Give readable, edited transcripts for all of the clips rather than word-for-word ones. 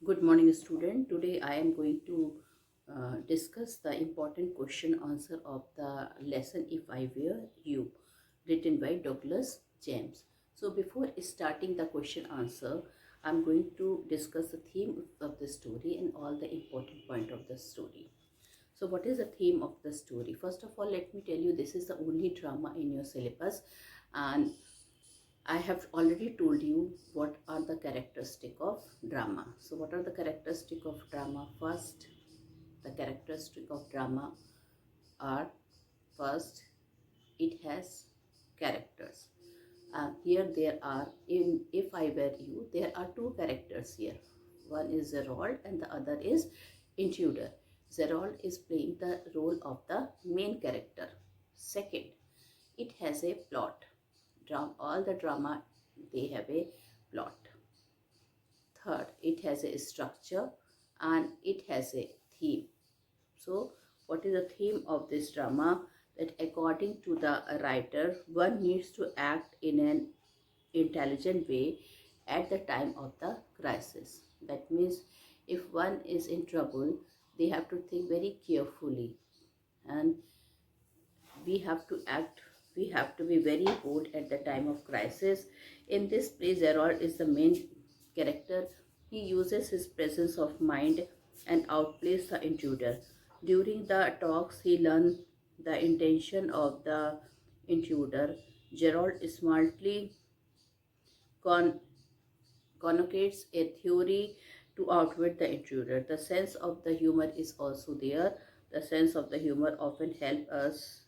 Good morning, student. Today I am going to discuss the important question answer of the lesson If I Were You, written by Douglas James. So before starting the question answer, I'm going to discuss the theme of the story and all the important point of the story. So what is the theme of the story? First of all, let me tell you this is the only drama in your syllabus, and I have already told you what are the characteristic of drama. So what are the characteristic of drama? First, the characteristic of drama are, first, it has characters. Here there are, in If I Were You, there are two characters here. One is Zerold and the other is Intruder. Zerold is playing the role of the main character. Second, it has a plot. All the drama, they have a plot. Third, it has a structure and it has a theme. So what is the theme of this drama? That according to the writer, one needs to act in an intelligent way at the time of the crisis. That means if one is in trouble, they have to think very carefully, and we have to act, we have to be very bold at the time of crisis. In this play, Zerol is the main character. He uses his presence of mind and outplays the intruder. During the talks, he learns the intention of the intruder. Gerald smartly con connotates a theory to outwit the intruder. The sense of the humor is also there. The sense of the humor often helps us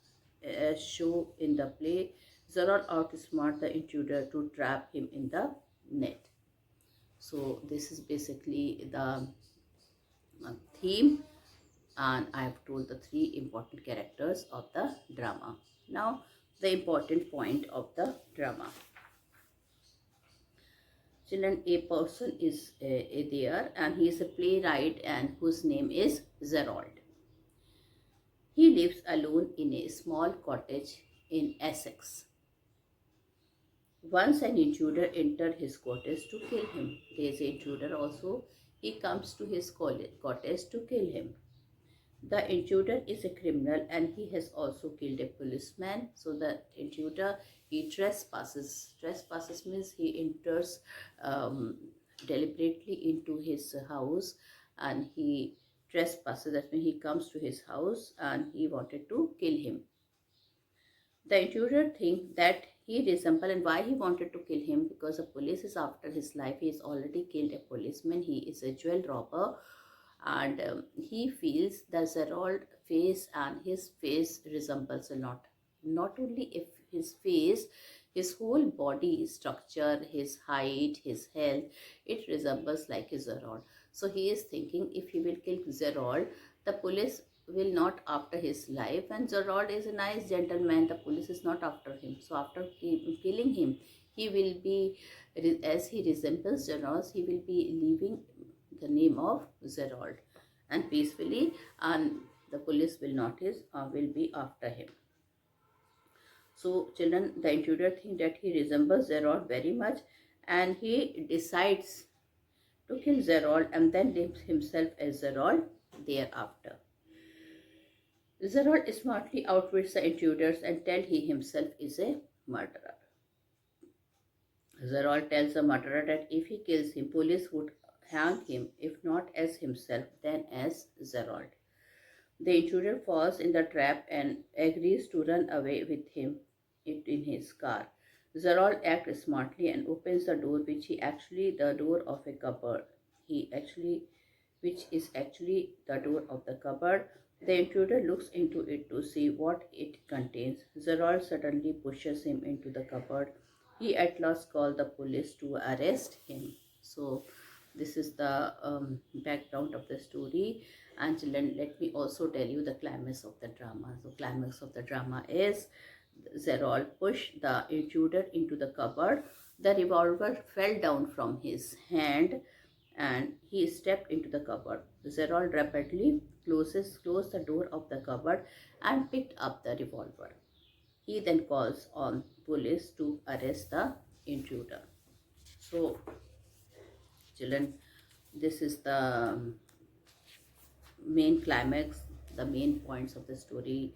show in the play. Zorro outsmart the intruder to trap him in the net. So this is basically the theme, and I have told the three important characters of the drama. Now the important point of the drama. Children, a person is there, and he is a playwright and whose name is Zerold. He lives alone in a small cottage in Essex. Once an intruder entered his cottage to kill him. There is an intruder also. He comes to his cottage to kill him. The intruder is a criminal and he has also killed a policeman. So the intruder, he trespasses. Trespasses means he enters deliberately into his house, and he trespasses. That means he comes to his house and he wanted to kill him. The intruder thinks that he resembles, and why he wanted to kill him, because the police is after his life. He has already killed a policeman. He is a jewel robber, and he feels the Zerold face, and his face resembles a lot. Not only if his face, his whole body structure, his height, his health, it resembles like a Zerold. So he is thinking if he will kill Zerold, the police will not after his life, and Zerold is a nice gentleman, the police is not after him. So after killing him, he will be, as he resembles Zerold, he will be leaving the name of Zerold and peacefully, and the police will notice, will be after him. So children, the intruder think that he resembles Zerold very much, and he decides to kill Zerold and then names himself as Zerold thereafter. Zerold smartly outwits the intruders and tells he himself is a murderer. Zerold tells the murderer that if he kills him, police would hang him, if not as himself, then as Zerold. The intruder falls in the trap and agrees to run away with him in his car. Zerold acts smartly and opens the door, which the door of a cupboard. Which is actually the door of the cupboard. The intruder looks into it to see what it contains. Zerold suddenly pushes him into the cupboard. He at last calls the police to arrest him. So this is the background of the story. And children, let me also tell you the climax of the drama. So climax of the drama is Zerold pushed the intruder into the cupboard. The revolver fell down from his hand and he stepped into the cupboard. Zerold rapidly closed the door of the cupboard and picked up the revolver. He then calls on police to arrest the intruder. So children, This is the main climax, the main points of the story,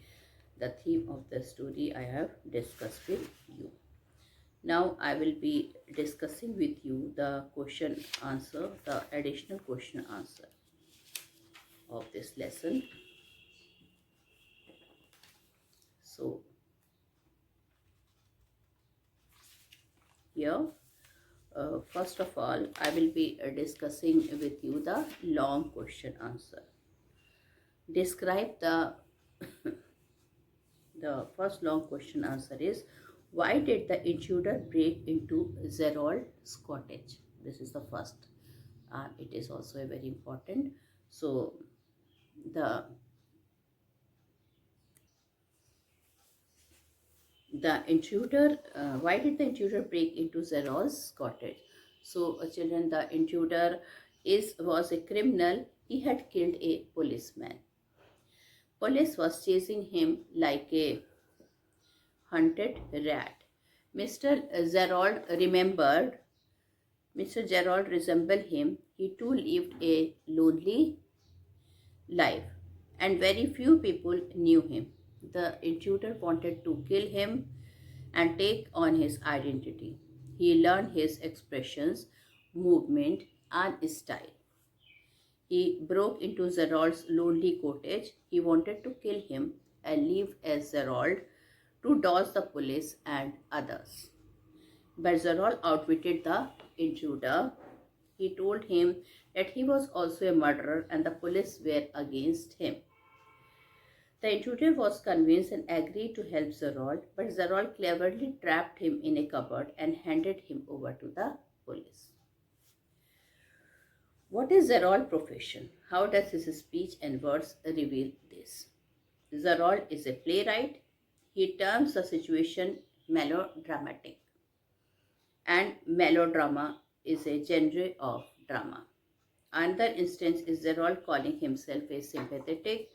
the theme of the story I have discussed with you. Now I will be discussing with you the question answer, the additional question answer of this lesson. So here, first of all, I will be discussing with you the long question answer. Describe the first long question answer is, why did the intruder break into Zerold's cottage? This is the first, and it is also a very important. So the intruder, why did the intruder break into Zerold's cottage? So children, the intruder was a criminal. He had killed a policeman. Police was chasing him like a hunted rat. Mr. Zerold remembered Mr. Gerald resembled him. He too lived a lonely life, and very few people knew him. The intruder wanted to kill him and take on his identity. He learned his expressions, movement, and style. He broke into Zerold's lonely cottage. He wanted to kill him and live as Zerold to dodge the police and others. But Zerold outwitted the intruder. He told him that he was also a murderer and the police were against him. The intruder was convinced and agreed to help Zerold, but Zerold cleverly trapped him in a cupboard and handed him over to the police. What is Zerold's profession? How does his speech and words reveal this? Zerold is a playwright. He turns the situation melodramatic, and melodrama is a genre of drama. Another instance is Zerold calling himself a sympathetic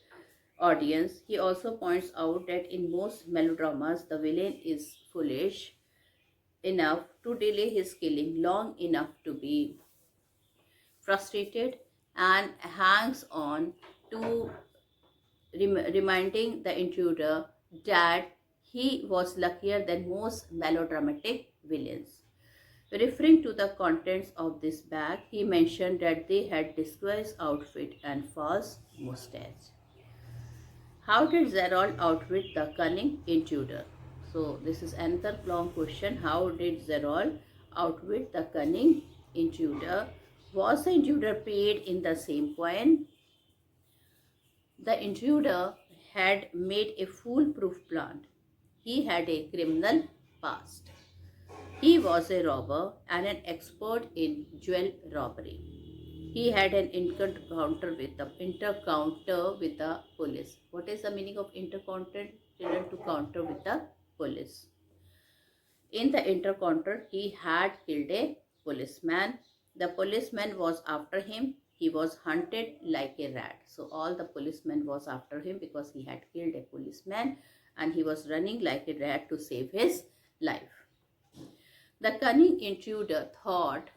audience. He also points out that in most melodramas, the villain is foolish enough to delay his killing long enough to be frustrated and hangs on to reminding the intruder that he was luckier than most melodramatic villains. Referring to the contents of this bag, he mentioned that they had disguised outfit and false mustache. How did Zerold outwit the cunning intruder? So this is another long question. How did Zerold outwit the cunning intruder? Was the intruder paid in the same coin? The intruder had made a foolproof plan. He had a criminal past. He was a robber and an expert in jewel robbery. He had an encounter with the police. What is the meaning of encounter? To counter with the police. In the encounter, he had killed a policeman. The policeman was after him. He was hunted like a rat. So all the policemen was after him because he had killed a policeman and he was running like a rat to save his life. The cunning intruder thought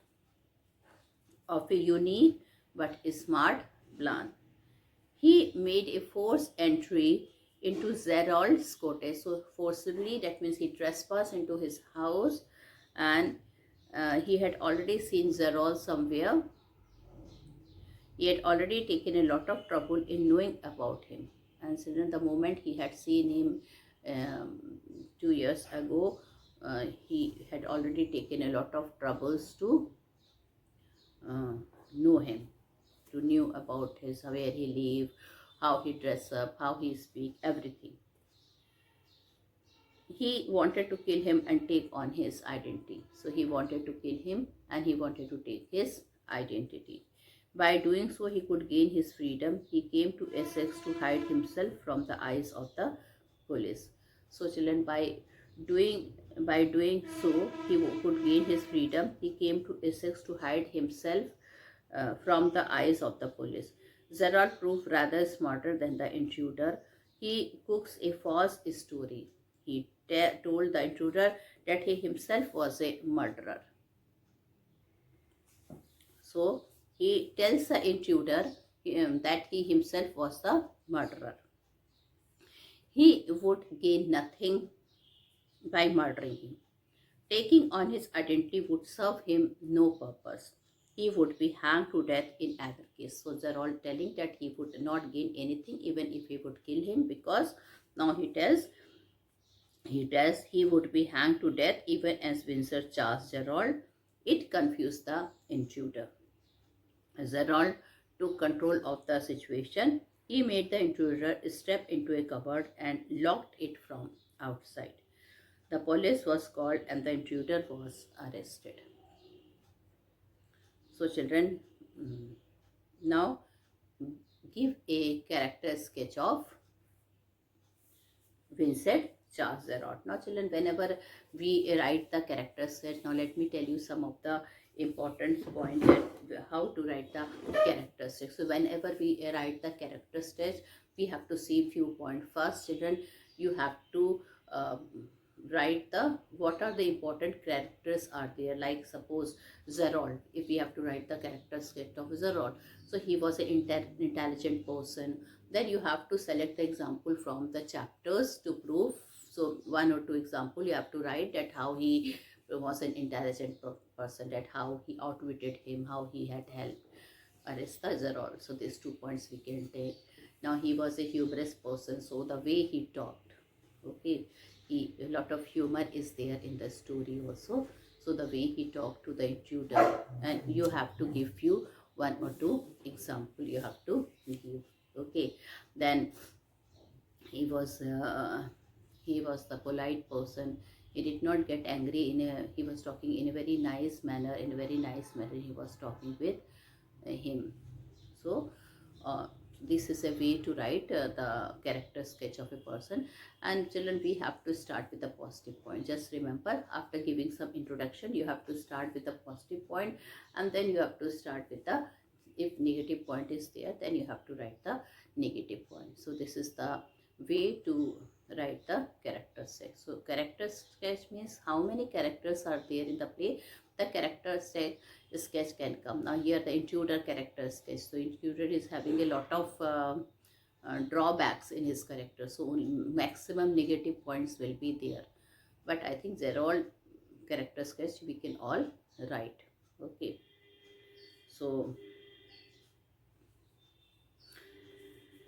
of a unique but smart plan. He made a forced entry into Zerold's cottage. So forcibly, that means he trespassed into his house, and he had already seen Zerold somewhere. He had already taken a lot of trouble in knowing about him. And so the moment he had seen him 2 years ago, he had already taken a lot of troubles to know him, to know about where he live, how he dress up, how he speak, everything. He wanted to kill him and take on his identity. So he wanted to kill him and he wanted to take his identity. By doing so, he could gain his freedom. He came to Essex to hide himself from the eyes of the police. So children, by doing so, he could gain his freedom. He came to Essex to hide himself from the eyes of the police. Zerold proved rather smarter than the intruder. He cooks a false story. He told the intruder that he himself was a murderer. So he tells the intruder that he himself was the murderer. He would gain nothing by murdering him. Taking on his identity would serve him no purpose. He would be hanged to death in either case. So they're all telling that he would not gain anything even if he would kill him, because now he would be hanged to death even as Windsor charged Gerald. It confused the intruder. Gerald took control of the situation. He made the intruder step into a cupboard and locked it from outside. The police was called and the intruder was arrested. So children, now give a character sketch of Vincent Charles Zerot. Now children, whenever we write the character sketch, now let me tell you some of the important points that how to write the character sketch. So whenever we write the character sketch, we have to see few points. First children, you have to write the what are the important characters are there. Like suppose Zerold, if we have to write the character sketch of Zerold, so he was an intelligent person. Then you have to select the example from the chapters to prove. So one or two example you have to write that how he was an intelligent person, that how he outwitted him, how he had helped arrest the Zerold. So these 2 points we can take. Now he was a humorous person, so the way he talked, okay, a lot of humor is there in the story also. So the way he talked to the intruder, and you have to give you 1 or 2 example you have to give. Okay, then he was the polite person. He did not get angry he was talking in a very nice manner. He was talking with him. So this is a way to write the character sketch of a person. And children, we have to start with the positive point. Just remember, after giving some introduction, you have to start with the positive point, and then you have to start with the, if negative point is there, then you have to write the negative point. So this is the way to write the character sketch. So character sketch means how many characters are there in the play. The character sketch can come. Now here the intruder character sketch. So intruder is having a lot of drawbacks in his character. So maximum negative points will be there. But I think they're all character sketch we can all write. Okay. So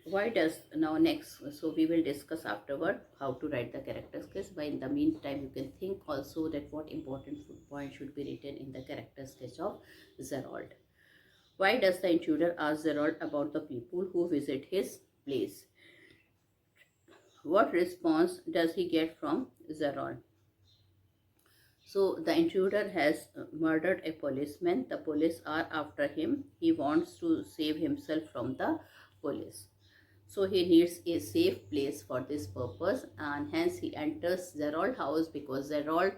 why does now next, so we will discuss afterward how to write the character sketch. But in the meantime, you can think also that what important point should be written in the character sketch of Zerold. Why does the intruder ask Zerold about the people who visit his place? What response does he get from Zerold? So the intruder has murdered a policeman. The police are after him. He wants to save himself from the police. So he needs a safe place for this purpose, and hence he enters Zerold house because Zerold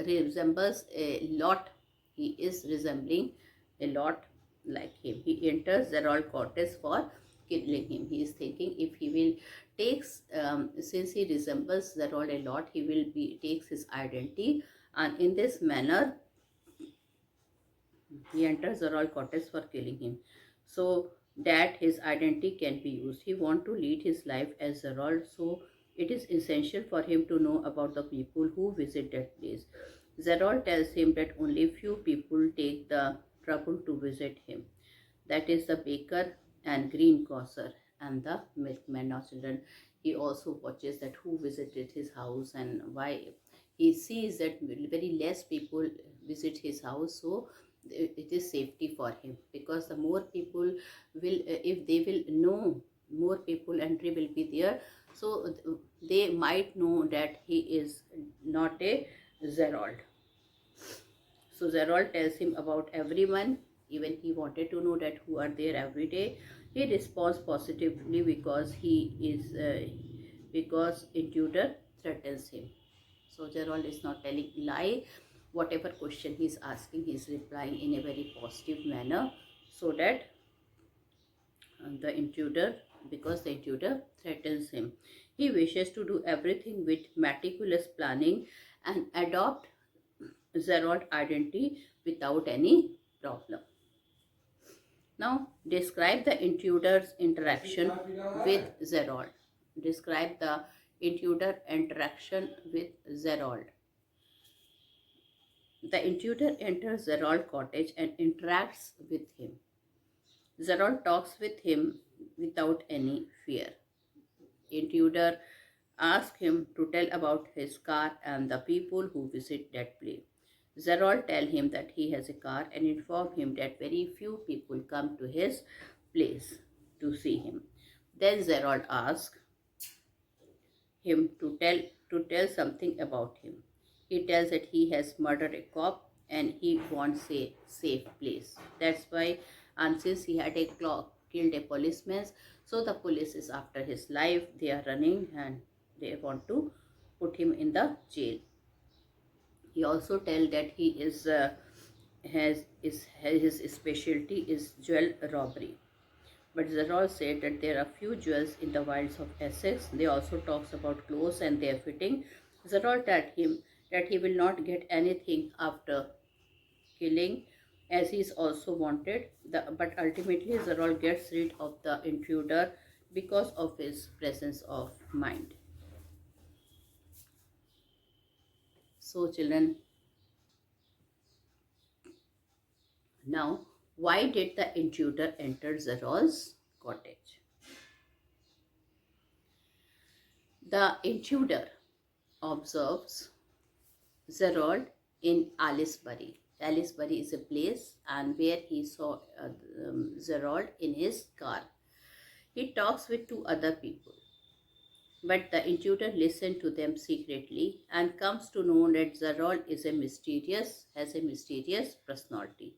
resembles a lot. He is resembling a lot like him. He enters Zerold cottage for killing him. He is thinking if he will takes since he resembles Zerold a lot, he will takes his identity, and in this manner he enters Zerold cottage for killing him. So that his identity can be used. He wants to lead his life as Zerold, so it is essential for him to know about the people who visit that place. Zerold tells him that only few people take the trouble to visit him. That is the baker and greengrocer and the milkman. Now children, he also watches that who visited his house and why. He sees that very less people visit his house, so it is safety for him, because the more people will if they will know, more people entry will be there, so they might know that he is not a Zerold. So Zerold tells him about everyone. Even he wanted to know that who are there every day. He responds positively because because intruder threatens him. So Zerold is not telling lie. Whatever question he is asking, he is replying in a very positive manner, so that the intruder, because the intruder threatens him. He wishes to do everything with meticulous planning and adopt Zerold identity without any problem. Now, describe the intruder's interaction with Zerold. Describe the intruder interaction with Zerold. The intruder enters Zerold's cottage and interacts with him. Zerold talks with him without any fear. Intruder asks him to tell about his car and the people who visit that place. Zerold tells him that he has a car and inform him that very few people come to his place to see him. Then Zerold asks him to tell something about him. He tells that he has murdered a cop and he wants a safe place. That's why, and since he had killed a policeman, so the police is after his life. They are running and they want to put him in the jail. He also tells that he is his specialty is jewel robbery. But Zerold said that there are few jewels in the wilds of Essex. They also talks about clothes and their fitting. Zerold told him that he will not get anything after killing, as he is also wanted. But ultimately Zerold gets rid of the intruder because of his presence of mind. So children, now why did the intruder enter Zerold's cottage? The intruder observes Zerold in Aylesbury. Aylesbury is a place and where he saw Zerold in his car. He talks with two other people, but the intruder listens to them secretly and comes to know that Zerold has a mysterious personality.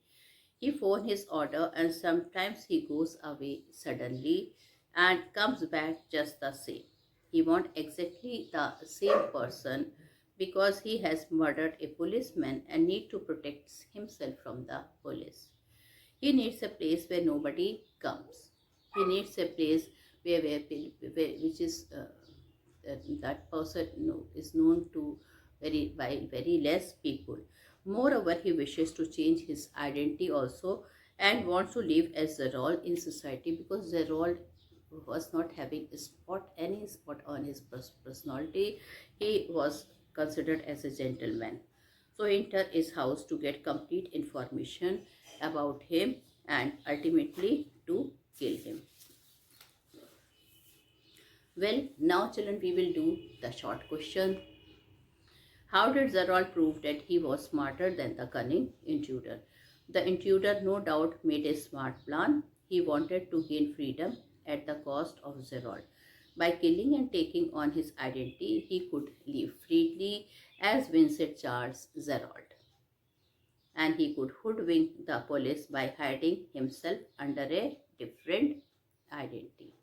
He phones his order and sometimes he goes away suddenly and comes back just the same. He wants exactly the same person because he has murdered a policeman and need to protect himself from the police. He needs a place where nobody comes. He needs a place which is that person is known to by very less people. Moreover, he wishes to change his identity also and wants to live as Zerold in society because Zerold was not having any spot on his personality. He was considered as a gentleman. So he enters his house to get complete information about him and ultimately to kill him. Well, now children, we will do the short question. How did Zerold prove that he was smarter than the cunning intruder? The intruder no doubt made a smart plan. He wanted to gain freedom at the cost of Zerold. By killing and taking on his identity, he could live freely as Vincent Charles Zerold. And he could hoodwink the police by hiding himself under a different identity.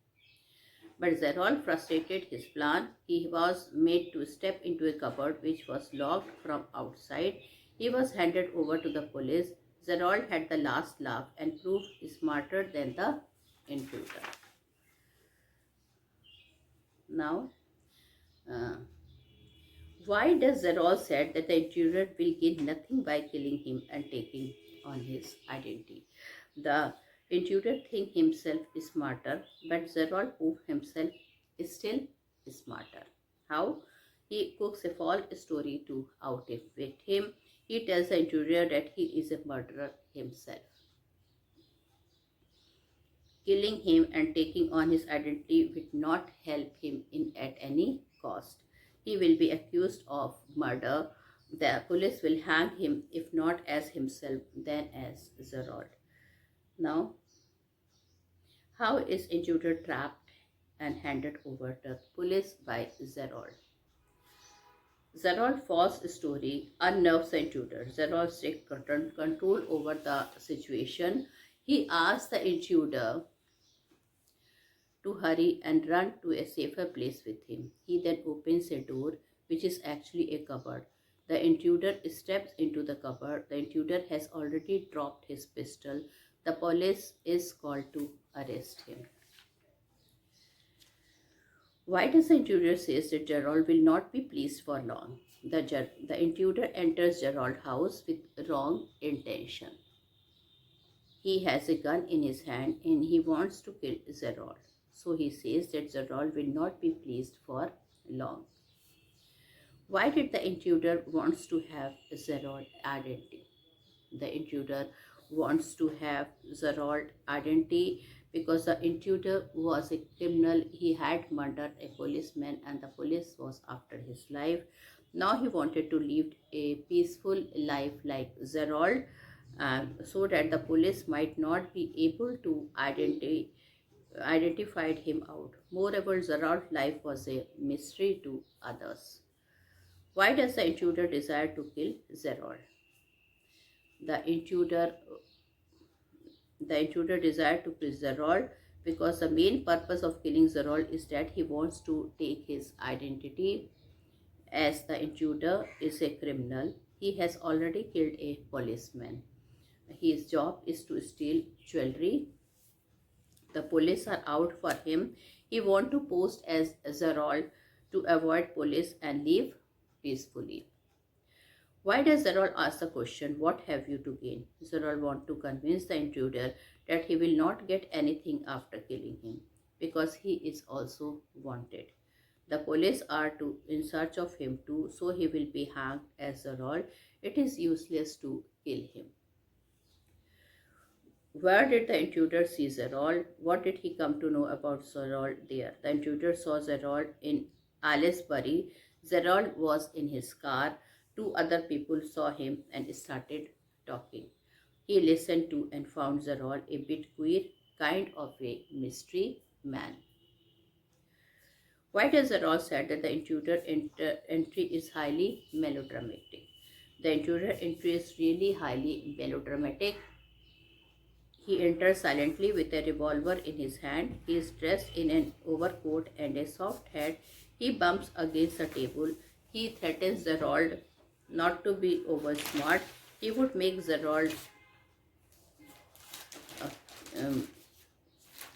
But Zerold frustrated his plan. He was made to step into a cupboard which was locked from outside. He was handed over to the police. Zerold had the last laugh and proved smarter than the intruder. Now, why does Zerold said that the intruder will gain nothing by killing him and taking on his identity? The intruder think himself is smarter, but Zerold prove himself is still smarter. How? He cooks a false story to outwit him. He tells the intruder that he is a murderer himself. Killing him and taking on his identity would not help him at any cost. He will be accused of murder. The police will hang him, if not as himself, then as Zerold. Now, how is intruder trapped and handed over to police by Zerold? Zerold's false story unnerves the intruder. Zerold takes control over the situation. He asks the intruder to hurry and run to a safer place with him. He then opens a door, which is actually a cupboard. The intruder steps into the cupboard. The intruder has already dropped his pistol. The police is called to arrest him. Why does the intruder say that Zerold will not be pleased for long? The intruder enters Zerold's house with wrong intention. he has a gun in his hand and he wants to kill Zerold. So he says that Zerold will not be pleased for long. Why did the intruder wants to have Zerold identity? The intruder wants to have Zerold identity because the intruder was a criminal. He had murdered a policeman and the police was after his life. Now he wanted to live a peaceful life like Zerold, so that the police might not be able to identified him out. Moreover, Zerold's life was a mystery to others. Why does the intruder desire to kill Zerold? The intruder the intruder desired to kill Zerold because the main purpose of killing Zerold is that he wants to take his identity. As the intruder is a criminal, he has already killed a policeman. His job is to steal jewelry. The police are out for him. He wants to pose as Zerold to avoid police and live peacefully. Why does Zerold ask the question, what have you to gain? Zerold wants to convince the intruder that he will not get anything after killing him because he is also wanted. The police are in search of him too, so he will be hanged as Zerold. It is useless to kill him. Where did the intruder see Zerold? What did he come to know about Zerold there? The intruder saw Zerold in Aylesbury. Zerold was in his car. Two other people saw him and started talking. He listened to and found Zerold a bit queer, kind of a mystery man. Why does Zerold said that the intruder entry is highly melodramatic? The intruder entry is really highly melodramatic. He enters silently with a revolver in his hand. He is dressed in an overcoat and a soft hat. He bumps against the table. He threatens Zerold not to be over smart. He would make Zerold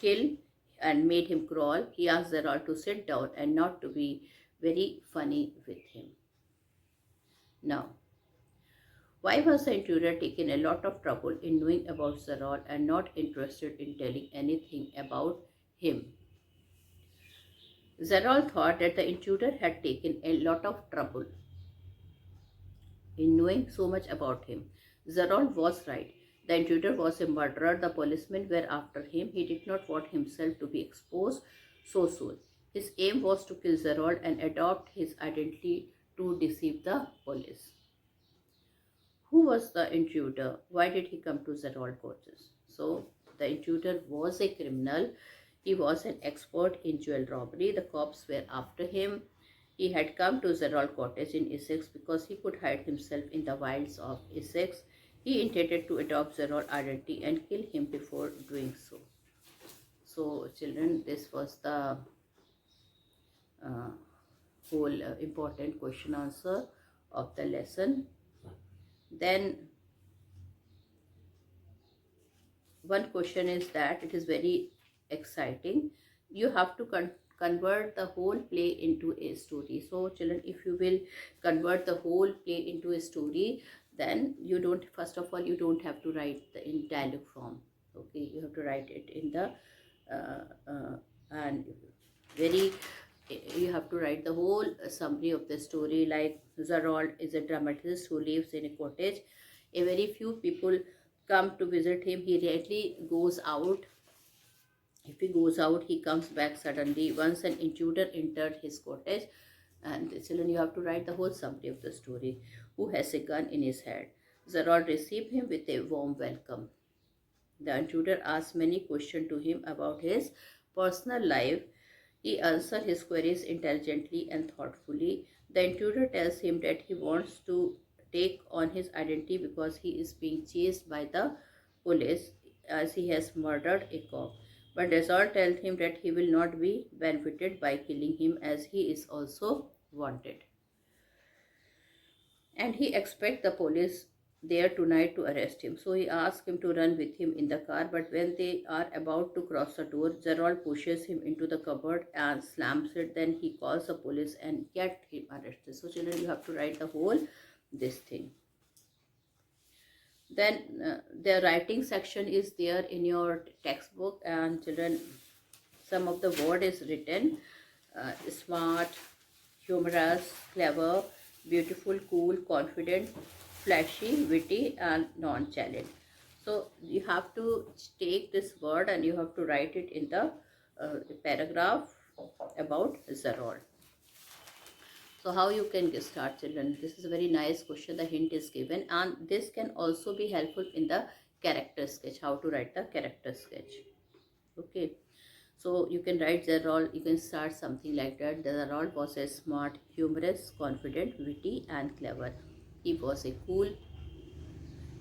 kill and made him crawl. He asked Zerold to sit down and not to be very funny with him. Now, why was the intruder taking a lot of trouble in knowing about Zerold and not interested in telling anything about him? Zerold thought that the intruder had taken a lot of trouble in knowing so much about him. Zerold was right. The intruder was a murderer. The policemen were after him. He did not want himself to be exposed so soon. His aim was to kill Zerold and adopt his identity to deceive the police. Who was the intruder? Why did he come to Zerold quarters? So, the intruder was a criminal. He was an expert in jewel robbery. The cops were after him. He had come to Zerold cottage in Essex because he could hide himself in the wilds of Essex. He intended to adopt Zerold's identity and kill him before doing so. So, children, this was the whole important question answer of the lesson. Then one question is that it is very exciting. You have to convert the whole play into a story. So children, if you will convert the whole play into a story, then you don't, first of all, you don't have to write in dialogue form. Okay, you have to write it in the and very you have to write the whole summary of the story, like Zerold is a dramatist who lives in a cottage. A very few people come to visit him. He rarely goes out. If he goes out, he comes back suddenly. Once an intruder entered his cottage, and children, you have to write the whole summary of the story. Who has a gun in his hand? Zerold received him with a warm welcome. The intruder asked many questions to him about his personal life. He answered his queries intelligently and thoughtfully. The intruder tells him that he wants to take on his identity because he is being chased by the police as he has murdered a cop. But Zerold tells him that he will not be benefited by killing him as he is also wanted. And he expects the police there tonight to arrest him. So he asks him to run with him in the car, but when they are about to cross the door, Zerold pushes him into the cupboard and slams it. Then he calls the police and gets him arrested. So children, you have to write the whole this thing. Then the writing section is there in your textbook, and children, some of the word is written: smart, humorous, clever, beautiful, cool, confident, flashy, witty, and non-challenge. So you have to take this word and you have to write it in the paragraph about Zarol. So how you can start, children? This is a very nice question. The hint is given, and this can also be helpful in the character sketch. How to write the character sketch? Okay. So you can write Zarol. You can start something like that. Zarol was a smart, humorous, confident, witty, and clever. He was a cool.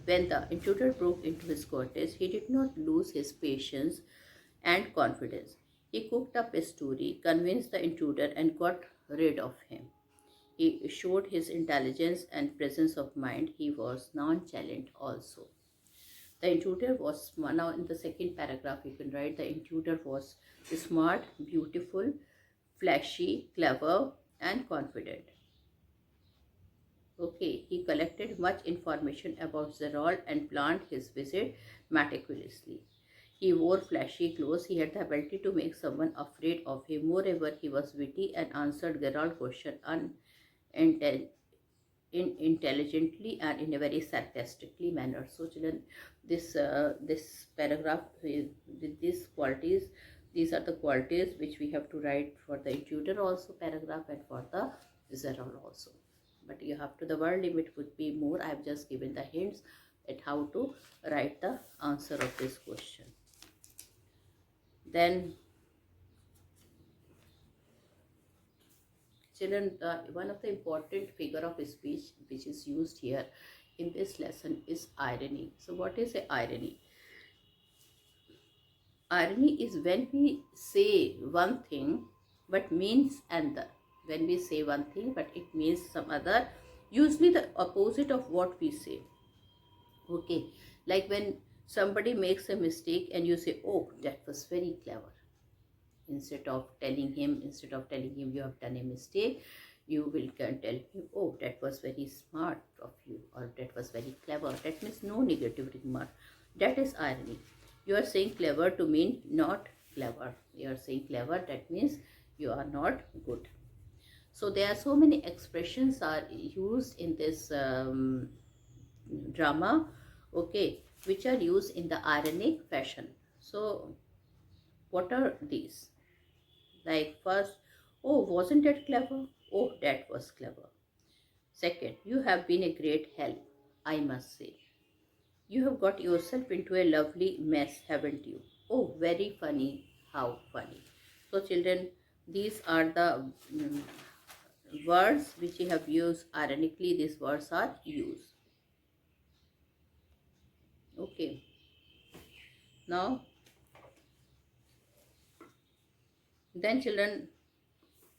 When the intruder broke into his cottage, he did not lose his patience and confidence. He cooked up a story, convinced the intruder, and got rid of him. He showed his intelligence and presence of mind. He was nonchalant also. The intruder was, now in the second paragraph you can write, the intruder was smart, beautiful, flashy, clever, and confident. Okay, he collected much information about Zerol and planned his visit meticulously. He wore flashy clothes. He had the ability to make someone afraid of him. Moreover, he was witty and answered Gerald's question intelligently and in a very sarcastically manner. So children, this paragraph with these qualities, these are the qualities which we have to write for the intruder also paragraph and for the Zerol also. But you have to, the word limit would be more. I have just given the hints at how to write the answer of this question. Then children, one of the important figure of speech which is used here in this lesson is irony. So what is a irony? Irony is when we say one thing but means another. When we say one thing but it means some other, usually the opposite of what we say. Okay, like when somebody makes a mistake and you say, oh, that was very clever. Instead of telling him you have done a mistake, you can tell him, oh, that was very smart of you, or that was very clever. That means no negative remark. That is irony. You are saying clever to mean not clever. You are saying clever, that means you are not good. So there are so many expressions are used in this drama, okay, which are used in the ironic fashion. So what are these? Like first, oh, wasn't that clever? Oh, that was clever. Second, you have been a great help, I must say. You have got yourself into a lovely mess, haven't you? Oh, very funny. How funny. So children, these are the words which you have used ironically. These words are used. Okay. Now, then children,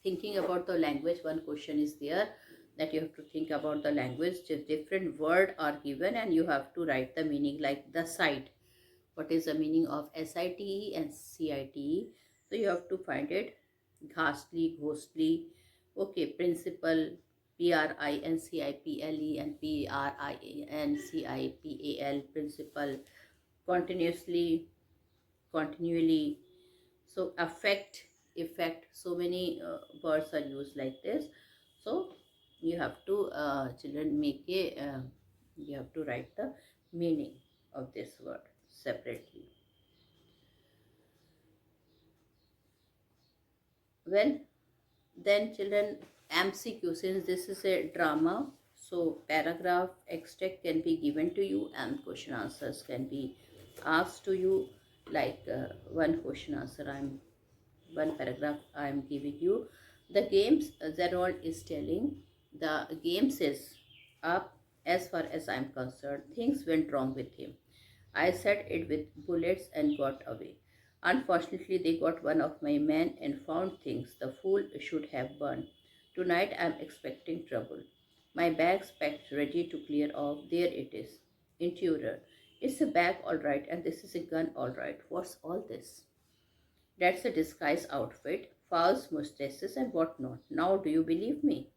thinking about the language, one question is there that you have to think about the language. Just different word are given and you have to write the meaning, like the site. What is the meaning of SITE and CITE? So you have to find it. Ghastly, ghostly. Okay, principal, PRINCIPLE and PRINCIPAL, principal. Continuously, continually. So affect, effect, so many words are used like this. So you have to children make a you have to write the meaning of this word separately. Well, then children, MCQ, since this is a drama, so paragraph extract can be given to you and question answers can be asked to you. Like one question answer, one paragraph I am giving you. The games Zerol is telling, the game says up, as far as I am concerned, things went wrong with him. I set it with bullets and got away. Unfortunately, they got one of my men and found things the fool should have burned. Tonight I am expecting trouble. My bag's packed, ready to clear off. There it is. Intruder. It's a bag all right, and this is a gun all right. What's all this? That's a disguise outfit, false mustaches and what not. Now do you believe me?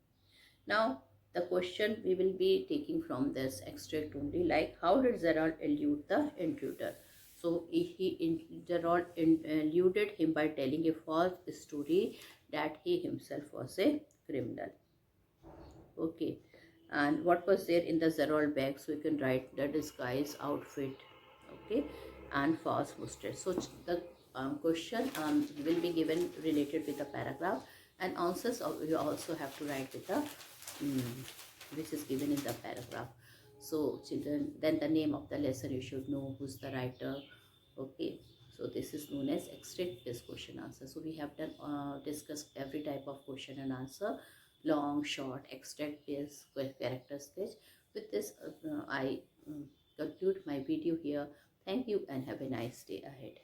Now The question we will be taking from this extract only, like how did Gerald elude the intruder? So Gerald eluded him by telling a false story that he himself was a criminal. Okay, and what was there in the Gerald bag? So you can write the disguise outfit. Okay, and false mustache. So the question will be given related with the paragraph, and answers you also have to write with the which is given in the paragraph. So children, then the name of the lesson you should know, who's the writer. Okay, so this is known as extract this question answer. So we have done discussed every type of question and answer, long, short, extract this, character sketch. With this I conclude my video here. Thank you and have a nice day ahead.